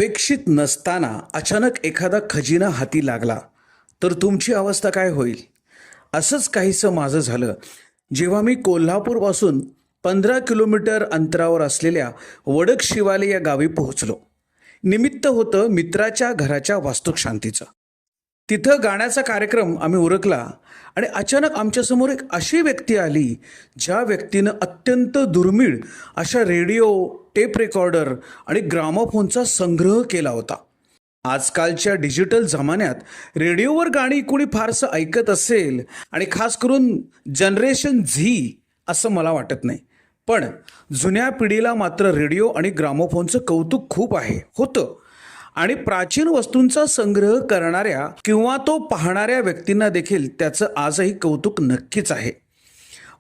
अपेक्षित नसताना अचानक एखादा खजिना हाती लागला तर तुमची अवस्था काय होईल? असंच काहीसं माझं झालं जेव्हा मी कोल्हापूरपासून 15 किलोमीटर अंतरावर असलेल्या वडक शिवाले या गावी पोहोचलो. निमित्त होतं मित्राच्या घराच्या वास्तुशांतीचं. तिथं गाण्याचा कार्यक्रम आम्ही उरकला आणि अचानक आमच्यासमोर एक अशी व्यक्ती आली ज्या व्यक्तीनं अत्यंत दुर्मिळ अशा रेडिओ, टेप रेकॉर्डर आणि ग्रामोफोनचा संग्रह केला होता. आजकालच्या डिजिटल जमान्यात रेडिओवर गाणी कोणी फारसं ऐकत असेल आणि खास करून जनरेशन झी असं मला वाटत नाही. पण जुन्या पिढीला मात्र रेडिओ आणि ग्रामोफोनचं कौतुक खूप होतं आणि प्राचीन वस्तूंचा संग्रह करणाऱ्या किंवा तो पाहणाऱ्या व्यक्तींना देखील त्याचं आजही कौतुक नक्कीच आहे.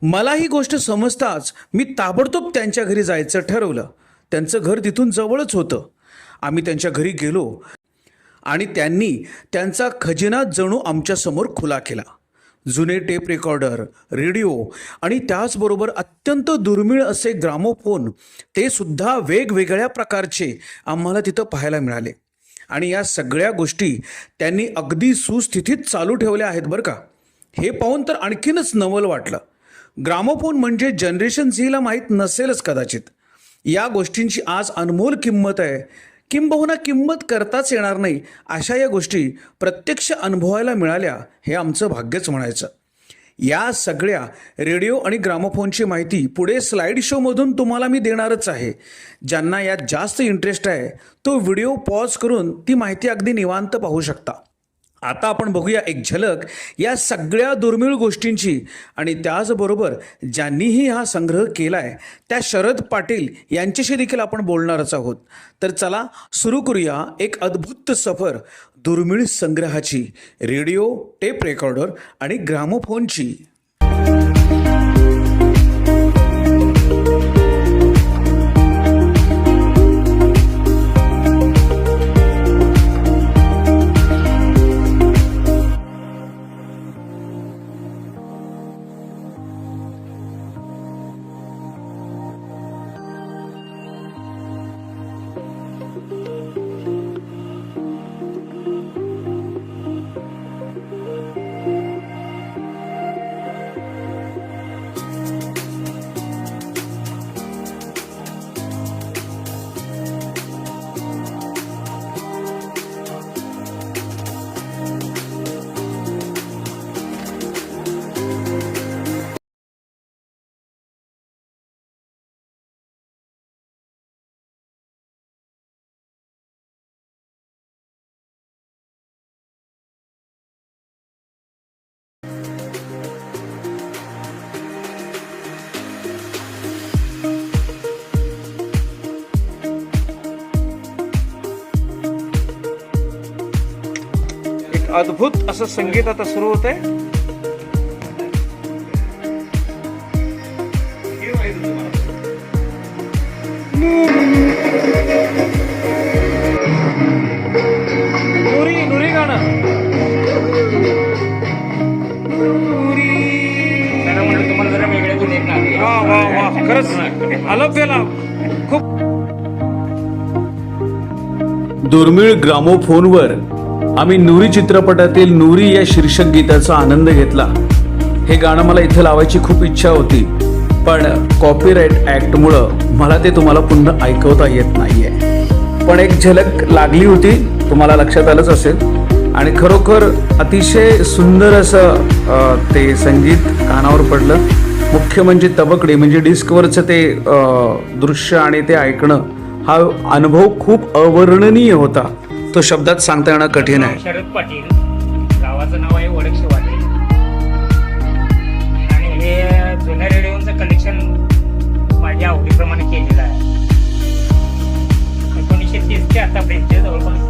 मला ही गोष्ट समजताच मी ताबडतोब त्यांच्या घरी जायचं ठरवलं. त्यांचं घर तिथून जवळच होतं. आम्ही त्यांच्या घरी गेलो आणि त्यांनी त्यांचा खजिना जणू आमच्यासमोर खुला केला. जुने टेप रेकॉर्डर, रेडिओ आणि त्याचबरोबर अत्यंत दुर्मिळ असे ग्रामोफोन, ते सुद्धा वेगवेगळ्या प्रकारचे आम्हाला तिथं पाहायला मिळाले. आणि या सगळ्या गोष्टी त्यांनी अगदी सुस्थितीत चालू ठेवल्या आहेत बरं का. हे पाहून तर आणखीनच नवल वाटलं. ग्रामोफोन म्हणजे जनरेशन झीला माहीत नसेलच कदाचित. या गोष्टींची आज अनमोल किंमत आहे. किंबहुना किंमत करताच येणार नाही अशा या गोष्टी प्रत्यक्ष अनुभवायला मिळाल्या, हे आमचं भाग्यच म्हणायचं. या सगळ्या रेडिओ आणि ग्रामोफोनची माहिती पुढे स्लाईड शोमधून तुम्हाला मी देणारच आहे. ज्यांना यात जास्त इंटरेस्ट आहे तो व्हिडिओ पॉज करून ती माहिती अगदी निवांत पाहू शकता. आता आपण बघूया एक झलक या सगळ्या दुर्मिळ गोष्टींची. आणि त्याचबरोबर ज्यांनीही हा संग्रह केला आहे त्या शरद पाटील यांच्याशी देखील आपण बोलणारच आहोत. तर चला सुरू करूया एक अद्भुत सफर दुर्मिळ संग्रहाची, रेडिओ, टेप रेकॉर्डर आणि ग्रामोफोनची. अद्भुत असं संगीत आता सुरू होत आहे. नुरी गाणं तुम्हाला जरा वेगळ्या दुनियेत. वा वा वा, खरंच आलं खूप. दुर्मिळ ग्रामोफोनवर आम्ही नुरी चित्रपटातील नुरी या शीर्षक गीताचा आनंद घेतला. हे गाणं मला इथे लावायची खूप इच्छा होती, पण कॉपीराईट ॲक्टमुळं मला ते तुम्हाला पुन्हा ऐकवता येत नाहीये. पण एक झलक लागली होती, तुम्हाला लक्षात आलंच असेल. आणि खरोखर अतिशय सुंदर असं ते संगीत कानावर पडलं. मुख्य म्हणजे तबकडी म्हणजे डिस्कवरचं ते दृश्य आणि ते ऐकणं, हा अनुभव खूप अवर्णनीय होता. तो शब्दात सांगता येणं कठीण आहे. शरद पाटील, गावाचं नाव आहे वडक शिवाले आणि हे जुन्या रेडिओचं कलेक्शन माझ्या आवडीप्रमाणे केलेलं आहे. 1930 ते आतापर्यंत जवळपास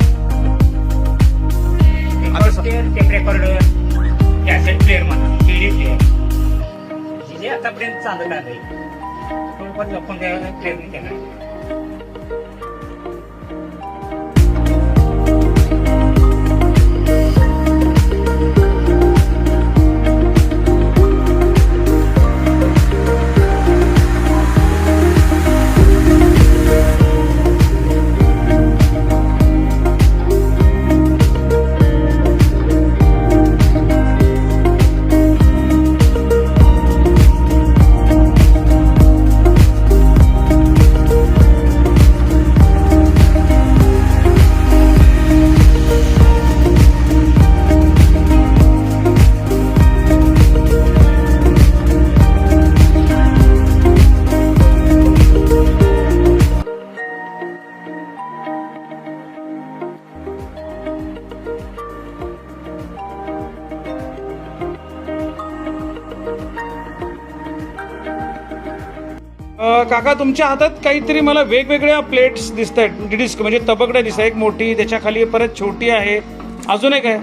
टेप रेकॉर्डर, कॅसेट प्लेअर म्हणा, सीडी प्लेअर जे आतापर्यंत चालत आहे थोडंफार जपून द्यायला प्रयत्न केला. काका तुमच्या हातात काहीतरी मला वेगवेगळ्या प्लेट्स दिसत आहेत डिस्क म्हणजे तबकड्या दिसत आहेत. एक मोठी त्याच्या खाली परत छोटी आहे अजून एक आहे.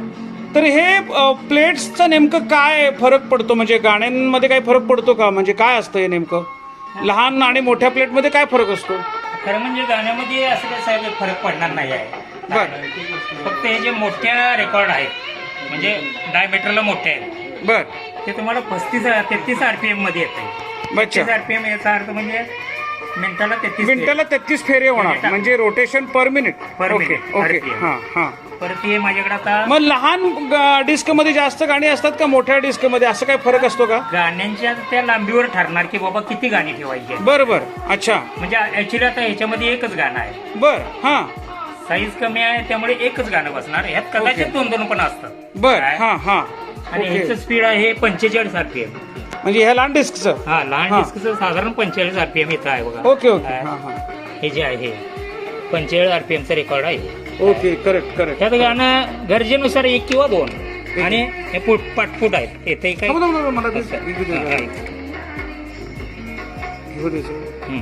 तर हे प्लेट्सचा नेमकं काय फरक पडतो म्हणजे गाण्यांमध्ये काय फरक पडतो का म्हणजे काय असतं हे नेमकं लहान आणि मोठ्या प्लेटमध्ये काय फरक असतो? खरं म्हणजे गाण्यामध्ये असं काय साहेब फरक पडणार नाही आहे. फक्त हे जे मोठ्या रेकॉर्ड आहेत म्हणजे डायमीटरला मोठे आहेत बर ते तुम्हाला 33 RPM मध्ये येत आहे. 33 RPM याचा अर्थ म्हणजे मिनिटाला 33 फेरे होणार म्हणजे रोटेशन पर मिनिट. पर ओके मिनिट ओके RPM. हां हां. परत हे माझ्याकडे आता मग लहान डिस्क मध्ये जास्त गाणी असतात का मोठ्या डिस्क मध्ये असं काय फरक असतो का? गाण्यांच्या त्या लांबीवर ठरणार की बाबा किती गाणी ठेवायची आहेत. बर बर अच्छा म्हणजे ऍक्च्युली आता ह्याच्यामध्ये एकच गाणं आहे. बर हां साईज कमी आहे त्यामुळे एकच गाणं बसणार. ह्यात कदाचित दोन पण असतात. बर काय? हां हां. आणि ह्याचं स्पीड आहे 45 RPM. म्हणजे ह्या लहान डिस्कचं हा लहान हा. डिस्कचं साधारण 45 RPM येतं आहे बघा. ओके ओके काय? हां हां हे जे आहे 45 RPM चा रेकॉर्ड आहे. Okay correct correct. त्यात गाणं गरजेनुसार 1 किंवा 2 आणि हे पाटफूट आहेत येते काय मला ते असं. घेऊ दे हा, जरा. आहे. घेऊ दे जरा. हम्म.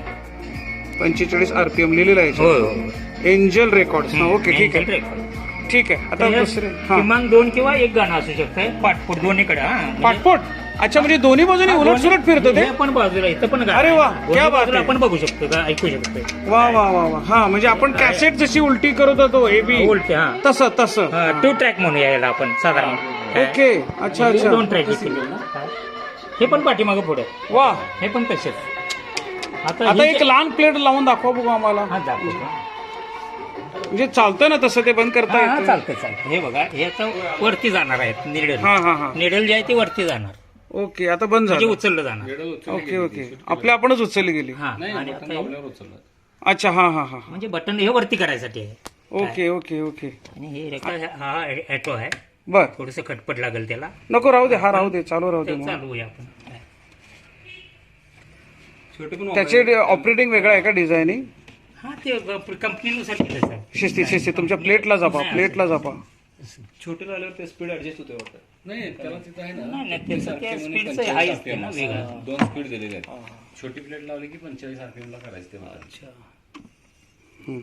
45 RPM लिहिलेलं आहे होय याच्यावर. होय. एंजल रेकॉर्ड ओके ठीक Angel आहे record. ठीक आहे. आता त्याच्यात दुसरे हां किमान 2 किंवा 1 गाणं असू शकतं पाटफूट दोन्हीकडे. हा म्हणजे- पाटपोट अच्छा म्हणजे दोन्ही बाजूने हा, उलट दोन्ही- सुलट फिरतो ते. हे पण बाजूला इथं पण गाणं अरे आहे. वा, दोन्ही क्या बात बाजूला आहे. आपण बघू शकतो का ऐकू शकतो. वा वा वा वा हा म्हणजे आपण कॅसेट जशी उलटी करत होतो ए बी उलटे हा तसं तसं 2 ट्रॅक म्हणून यायला आपण साधारण. ओके अच्छा अच्छा 2 ट्रॅक हे पण पाठीमागं पुढे वा. हे पण तसेच. आता हे एक जे- लहान प्लेट लावून दाखवा बघू आम्हाला हा दाखवतो. म्हणजे चालतं ना तसं ते बंद करता हा, येतं. चालतं हे बघा हे आता वरती जाणार आहेत निडल. हा हा हा निडल जे आहे ते वरती जाणार ओके आता बंद म्हणजे झालं. उचललं जाणार. ओके ओके आपल्या आपणच उचलली गेली. हा आणि आता हे- अच्छा हा हा हा म्हणजे बटन हे वरती करायसाठी आहे. ओके ओके ओके आणि हे रेकॉर्ड हा ऍटो आहे. बर थोडस खटपट लागेल त्याला. नको राहू दे हा राहू दे चालू राहू दे ते मग. चालू आहे आपण. त्याचे ऑपरेटिंग वेगळं आहे का डिझायनिंग? हा ते कंपनीनुसार केलं सर. शिस्ती शिस्ती तुमच्या प्लेटला जापा प्लेटला जापा. छोटे लावल्यावर ते स्पीड ऍडजस्ट होते वाटतं. नाही त्याला तिथं आहे ना नाही त्याचं त्या स्पीडचं हाय असते ना वेगळं. 2 स्पीड दिलेले आहेत. छोटी प्लेट लावली की 45 RPM ला करायचं ते मला.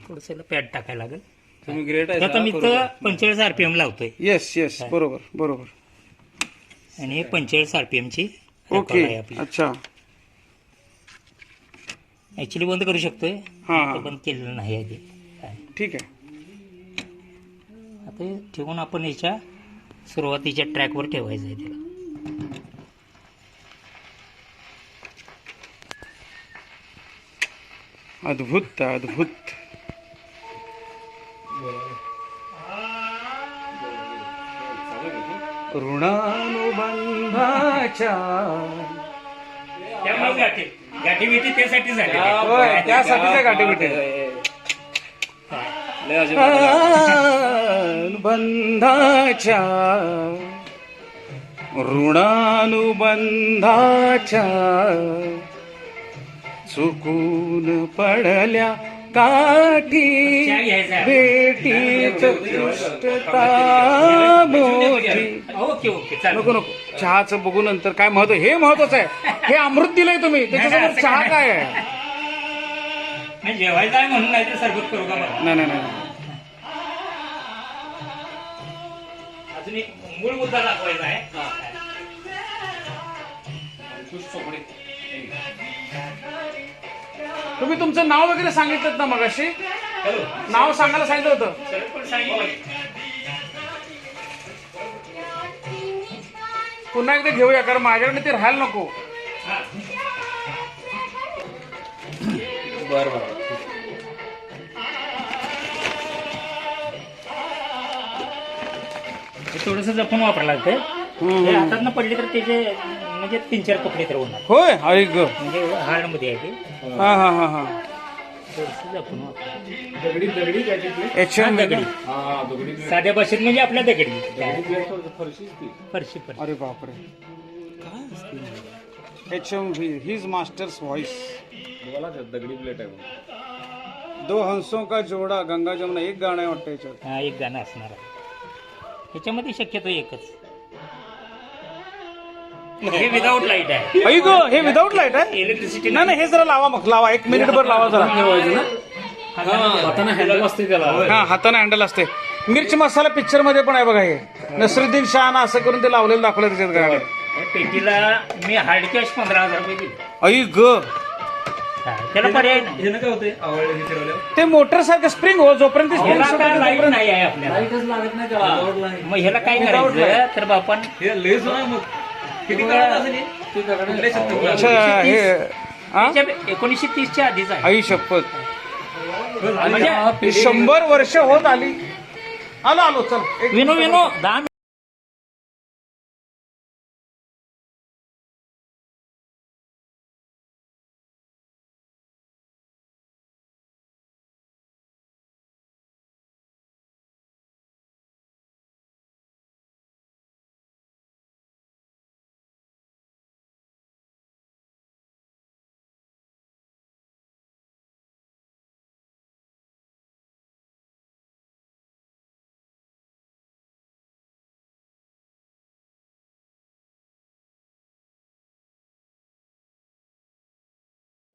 थोडस पॅड टाकायला लागेल. तुम्ही ग्रेट आहे आता मी तर 45 RPM लावतोय येस येस बरोबर बरोबर. आणि हे 45 RPM ची ओके record आहे आपली. अच्छा ऍक्च्युली बंद करू शकतोय. हा, हा. ते बंद केलेलं नाही आहे ते. काय. ठीक आहे. आता हे ठेवून आपण याच्या सुरुवातीच्या ट्रॅकवर ठेवायचं आहे त्याला. अद्भुत अद्भुत. ऋणानुबंधाच्या त्यामुळे गाठी बिठी त्यासाठी झाली. होय, त्यासाठीच गाठी बिठी. बंधाच्या ऋणानुबंधाच्या चुकून पडल्या काठी भेटीत दृष्टता मोठी. ओके ओके चालेल. नको नको चहाचं बघू नंतर काय महत्व हे महत्वाचं आहे. हे अमृत दिलंय तुम्ही त्याच्यासोबत चहा काय आहे? नाही जेवायचं आहे म्हणून नाही तर सरबत करू का मला. नाही नाही नाही अजून एक मूळ मुद्दा दाखवायचा आहे. तुम्ही तुमचं नाव वगैरे सांगितलं ना मगाशी हॅलो नाव सांगायला सांगितलं होतं. सरळ पण सांगितलं. पुन्हा एकदा घेऊया कारण माझ्याकडे ते राहायला नको. बरं बरं थोडस जपून वापरायला लागतंय. हे हातात पडले तर त्याचे म्हणजे 3-4 तुकडे तर होणार. होय अरे ग म्हणजे हार्ड मध्ये आहे ते. हा हा हा हा थोडंसं जपून वापरायचं. दगडी दगडी काय ती plate? एचएम दगडी हा दगडी plate. साध्या भाषेत म्हणजे आपल्या दगडी दगडी plate वर फरशीच ती. फरशी अरे बापरे एचएम हिज मास्टर्स व्हॉइस. बघायला का? दगडी प्लेट आहे बघ. दो हंसों का जोडा गंगा जमुना एक गाणं आहे वाटतं याच्यात. हा एक गाणं असणार आहे. ह्याच्यामध्ये शक्यतो एकच. हे विदाऊट लाईट आहे. ऐक हे विदाऊट लाईट आहे. इलेक्ट्रिसिटी नाही नाही, हे जरा लावा मग, लावा 1 मिनिटभर लावा जरा. हाताने हँडल असते त्याला. हा, हाताने हँडल असते. मिर्च मसाला पिक्चर मध्ये पण आहे बघा, हे नसरुद्दीन शाहनं असं करून ते लावलेलं दाखवलं त्याच्यात गाडी. पेटीला मी हार्ड कॅश 15,000 रुपये दिले. ऐक त्याला पर्याय नाही. हे काय होते आवडले हे फिरवल्यावर ते मोटर सारखं स्प्रिंग हो, जोपर्यंत ह्याला काय लाईट स्प्रिंग नाही आहे आपल्याला. लाईटच लागत नाही त्याला. मग ह्याला काय करायचं तर बा आपण हे लेस नाही मग किती काढत असेल हे? ते दगडाने शकतो. अच्छा हे हा? 1930 च्या आधीच आहे. आई शपथ, म्हणजे 100 वर्ष होत आली. आलो चल. विनो 10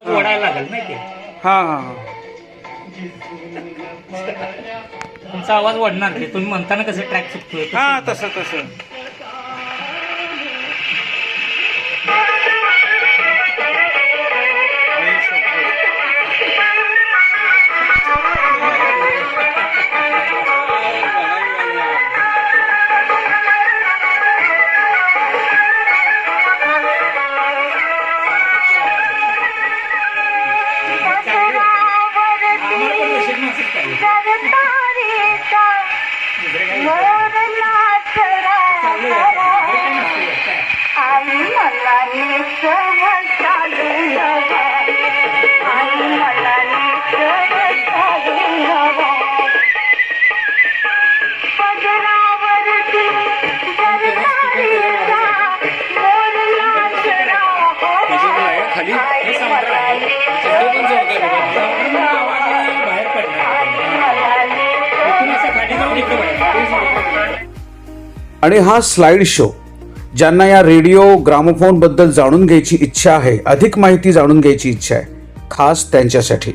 ओढायला लागेल नाही ते. हा हा हा. तुमचा आवाज वाढणार नाही. तुम्ही म्हणताना कसं ट्रॅक चुकतोय हा तसं तसं. आई शपथ. आम्हाला पण नशीब नसेल काही. खाली हे समुद्र आहे. आवाज बाहेर पडणार. इथून असं खाली जाऊन इकडे बाहेर. आणि हा स्लाइड शो, ज्यांना या रेडिओ ग्रामोफोन बद्दल जाणून घ्यायची इच्छा आहे, अधिक माहिती जाणून घ्यायची इच्छा आहे, खास त्यांच्यासाठी.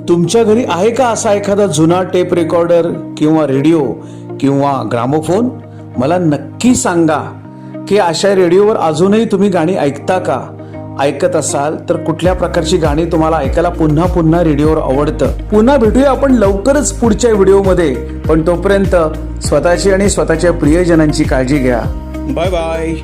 तुमच्या घरी आहे का असा एखादा जुना टेप रेकॉर्डर किंवा रेडिओ किंवा ग्रामोफोन? मला नक्की सांगा की अशा रेडिओवर अजूनही तुम्ही गाणी ऐकता का? ऐकत असाल तर कुठल्या प्रकारची गाणी तुम्हाला ऐकायला पुन्हा पुन्हा रेडिओवर आवडतं? पुन्हा भेटूया आपण लवकरच पुढच्या व्हिडिओमध्ये. पण तोपर्यंत स्वतःची आणि स्वतःच्या प्रियजनांची काळजी घ्या. Bye bye.